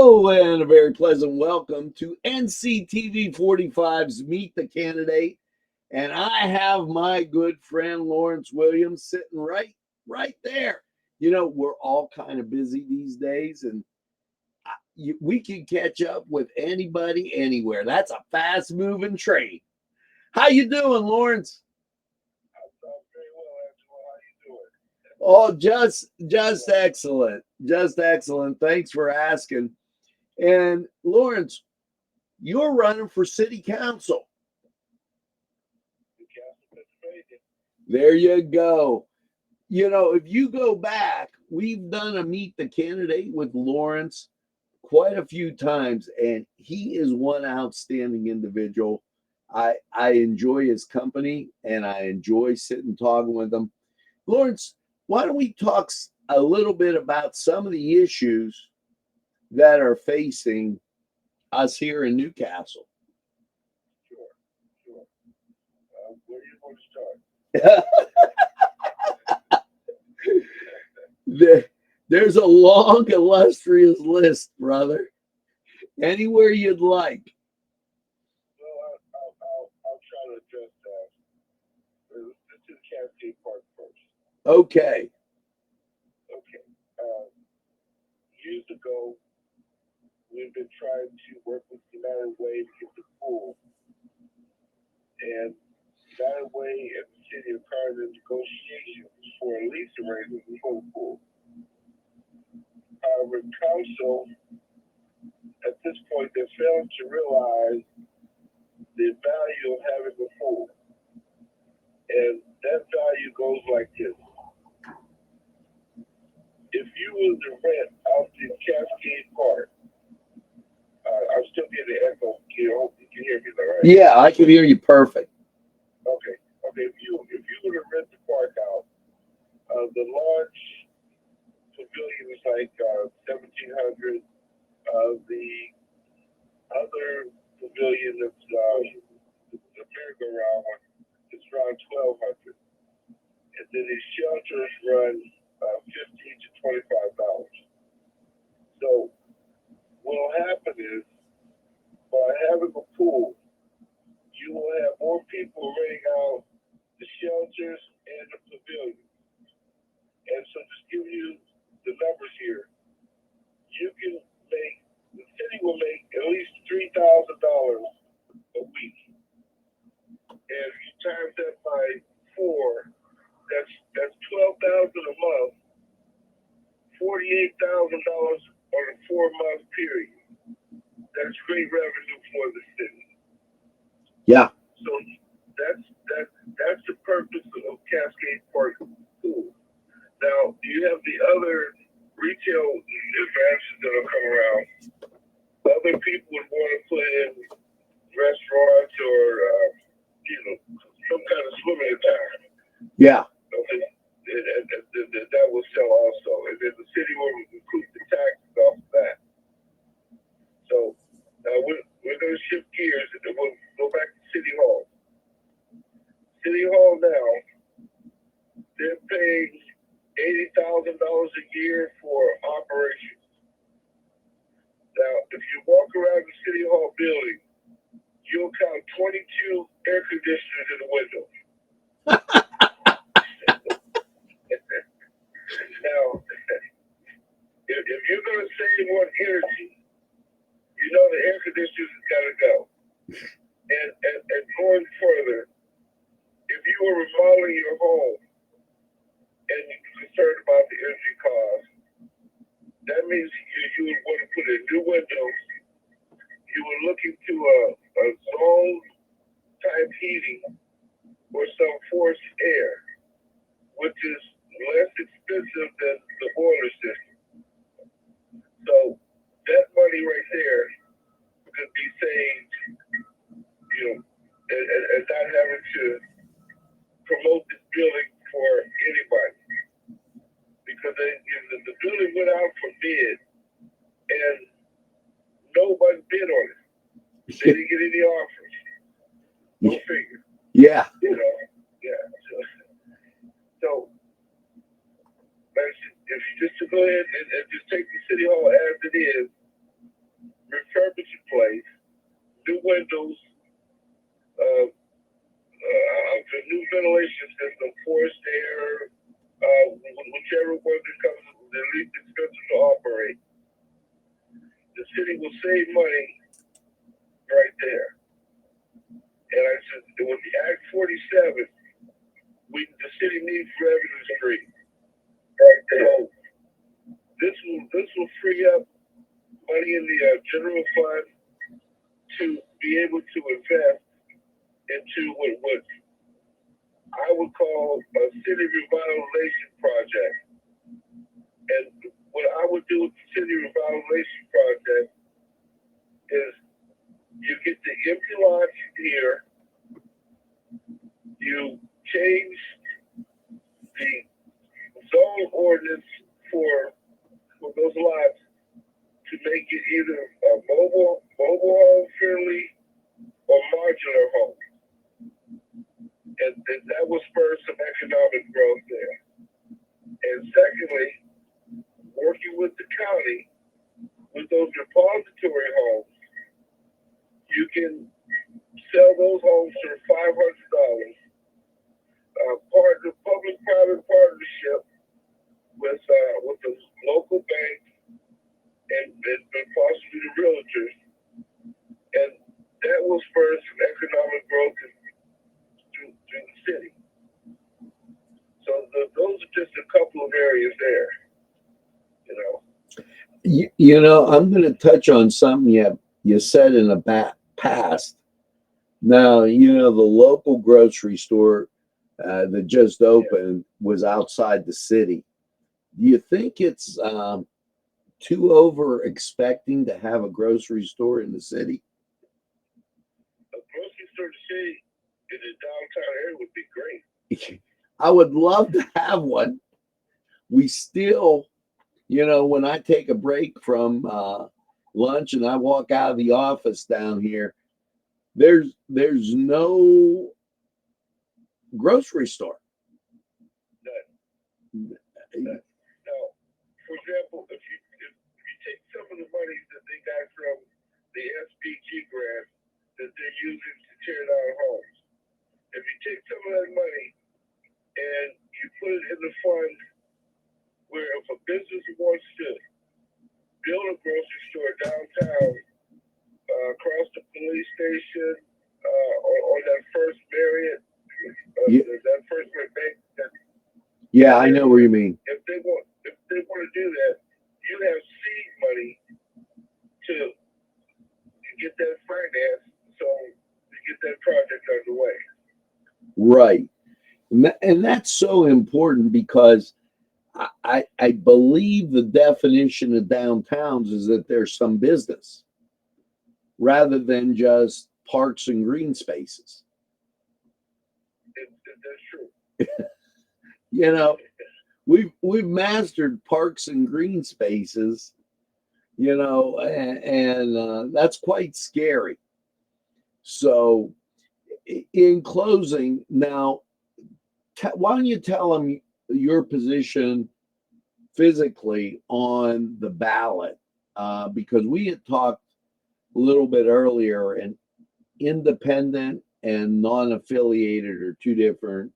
Hello and a very pleasant welcome to Nctv 45's Meet the Candidate. And I have my good friend Lawrence Williams sitting right there. You know, we're all kind of busy these days, and we can catch up with anybody anywhere. That's a fast moving train. How you doing, Lawrence? I'm very well, Angelo. How you doing? Oh, just excellent. Just excellent. Thanks for asking. And Lawrence, you're running for city council. Newcastle, Pennsylvania. There you go. You know, if you go back, we've done a meet the candidate with Lawrence quite a few times, and he is one outstanding individual. I enjoy his company and I enjoy sitting talking with him. Lawrence, why don't we talk a little bit about some of the issues that are facing us here in Newcastle? Sure, sure. Where do you want to start? There's a long, illustrious list, brother. Anywhere you'd like. Well, I'll try to address that. Let's do Cascade Park first. Okay. Okay. Years ago, we've been trying to work with United Way to get the pool, and United Way and the city are currently in negotiations for a lease arrangement for the pool. However, council at this point they're failing to realize the value of having a pool. And that value goes like this. If you were to rent out the Cascade Park, I'm still getting an echo. You can hear me, all right? Yeah, I can hear you perfect. Okay. Okay. If you were to rent the park out, the large pavilion is like 1,700. The other pavilion that's the merry-go-round one is around 1,200. And then the shelters run $15 to $25. So what'll happen is by having a pool, you will have more people renting out the shelters and the pavilion. And so just give you the numbers here. You can make the city will make at least $3,000 a week. And if you times that by 4, that's 12,000 a month, $48,000 on a 4-month period. That's great revenue for the city. Yeah. So that's the purpose of Cascade Park Pool. Now you have the other retail advantages that will come around. Other people would want to put in restaurants or some kind of swimming attire. Yeah. Okay. And that will sell also. And then the city will recoup the taxes off of that. So we're going to shift gears and then we'll go back to City Hall. City Hall now, they're paying $80,000 a year for operations. Now, if you walk around the City Hall building, you'll count 22 air conditioners in the window. Now, if you're going to save on energy, you know the air conditioners has got to go. And going further, if you were remodeling your home and you're concerned about the energy cost, that means you would want to put in new windows. You would look into a zone type heating or some forced air, which is less expensive than the boiler system. So that money right there could be saved, and not having to promote this building for anybody. Because the building went out for bid, and nobody bid on it. They didn't get any offers. No figure. Yeah. Yeah. So if you just to go ahead and just take the city hall as it is, windows, the new ventilation system, forced air, whichever one becomes the least expensive to operate. The city will save money right there. And I said, with the Act 47, the city needs revenue stream right there. So this will free up money in the general fund to be able to invest into what I would call a city revitalization project. And what I would do with the city revitalization project is you get the empty lots here, you change the zone ordinance for those lots to make it either a mobile home friendly or modular home. And that will spur some economic growth there. And secondly, working with the county, with those repository homes, you can sell those homes for $500. Part of the public-private partnership with the local bank and possibly the realtors, and that will spur some economic growth through the city. So those are just a couple of areas there, You know, I'm going to touch on something you said in the past. Now, you know, the local grocery store that just opened was outside the city. Do you think it's too over expecting to have a grocery store in the city? A grocery store in the city in the downtown area would be great. I would love to have one. We still, you know, when I take a break from lunch and I walk out of the office down here, there's no grocery store. Now, for example, if you take some of the money that they got from the SBG grant that they're using to tear down homes, if you take some of that money and you put it in the fund where if a business wants to build a grocery store downtown, across the police station, on that first Marriott, that first bank. Yeah, I know where you mean. If they want to do that, you have seed money to get that financed, so to get that project underway. Right, and that's so important because I believe the definition of downtowns is that there's some business rather than just parks and green spaces. That's true. You know, we've mastered parks and green spaces, you know, and that's quite scary. So, in closing, now, why don't you tell them your position physically on the ballot? Because we had talked a little bit earlier, and independent and non-affiliated are two different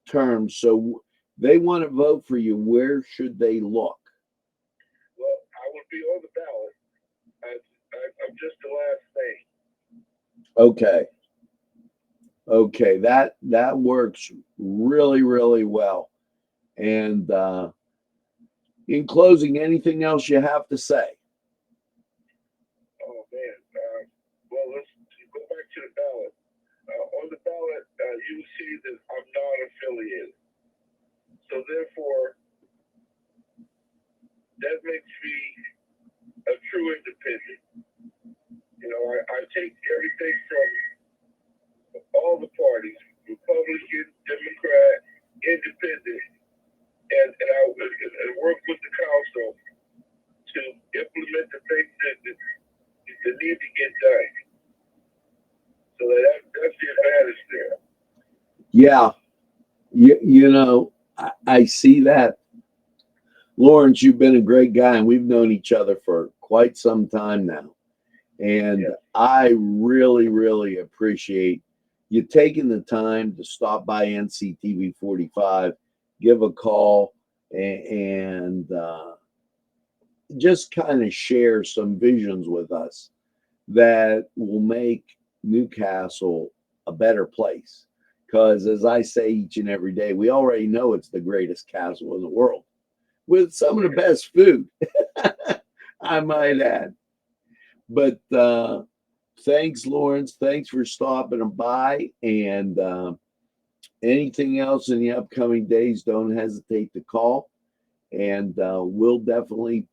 terms. So they want to vote for you. Where should they look? Well, I would be on the ballot. I'm just the last name. Okay, that works really, really well. And in closing, anything else you have to say? Oh man. Well, let's go back to the ballot. On the ballot, you will see that I'm non-affiliated. So therefore, that makes me a true independent. You know, I take everything from all the parties, Republican, Democrat, Independent, and I work with the council to implement the things that need to get done. So that's the advantage there. Yeah, you know, I see that. Lawrence, you've been a great guy, and we've known each other for quite some time now. And Yes. I really, really appreciate you taking the time to stop by NCTV 45, give a call, and just kind of share some visions with us that will make Newcastle a better place. Because as I say each and every day, we already know it's the greatest castle in the world with some of the best food, I might add. But thanks, Lawrence. Thanks for stopping by. And anything else in the upcoming days, don't hesitate to call. And we'll definitely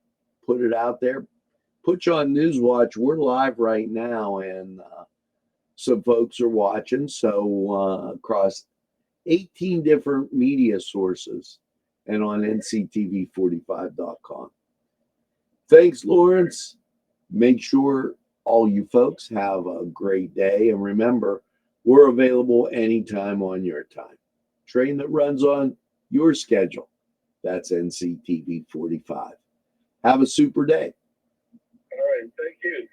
put it out there. Put you on Newswatch. We're live right now, and some folks are watching. So across 18 different media sources and on nctv45.com. Thanks, Lawrence. Make sure all you folks have a great day. And remember, we're available anytime on your time. Train that runs on your schedule. That's NCTV 45. Have a super day. All right. Thank you.